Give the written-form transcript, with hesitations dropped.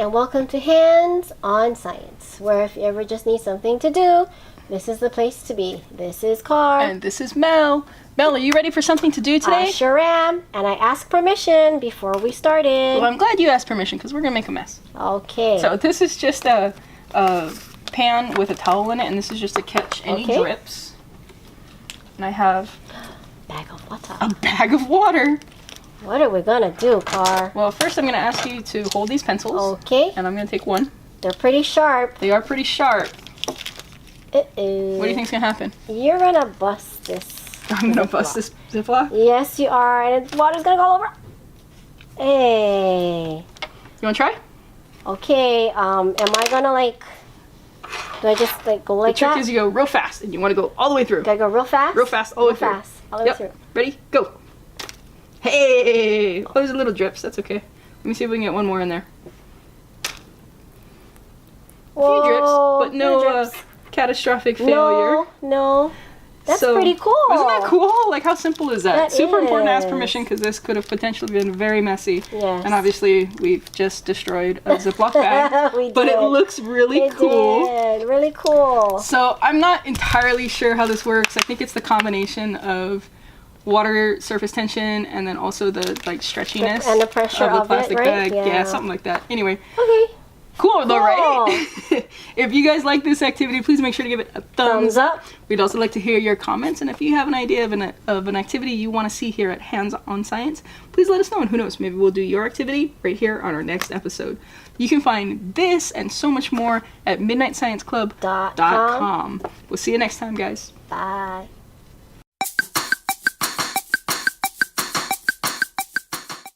and welcome to Hands on Science, where if you ever just need something to do, this is the place to be. This is Carr. And this is Mel. Mel, are you ready for something to do today? I sure am, and I asked permission before we started. Well, I'm glad you asked permission because we're going to make a mess. Okay. So this is just a pan with a towel in it, and this is just to catch any drips. And I have bag of water. A bag of water. What are we gonna do, Carr? Well, first I'm gonna ask you to hold these pencils. Okay. And I'm gonna take one. They're pretty sharp. They are pretty sharp. Uh-oh. What do you think's gonna happen? You're gonna bust this. I'm gonna bust this Ziploc? Yes, you are, and the water's gonna go all over. Hey. You wanna try? Okay, am I gonna do I just go like that? The trick is you go real fast, and you wanna go all the way through. Gotta go real fast? Real fast, all the way through. All the way through. Ready? Go. Hey! Oh, there's little drips. That's okay. Let me see if we can get one more in there. Whoa, a few drips, but no catastrophic failure. No. That's pretty cool. Isn't that cool? Like, how simple is that? That Super important to ask is. permission because this could have potentially been very messy. Yes. And obviously, we've just destroyed a Ziploc bag. We but did. it looks really cool. Did. Really cool. So, I'm not entirely sure how this works. I think it's the combination of water surface tension and then also the stretchiness and the pressure of the plastic right? bag. Yeah, something like that. Anyway. Okay. Cool though, right? If you guys like this activity, please make sure to give it a thumbs up. We'd also like to hear your comments, and if you have an idea of an activity you want to see here at Hands on Science, please let us know, and who knows, maybe we'll do your activity right here on our next episode. You can find this and so much more at midnightscienceclub.com. We'll see you next time, guys. Bye.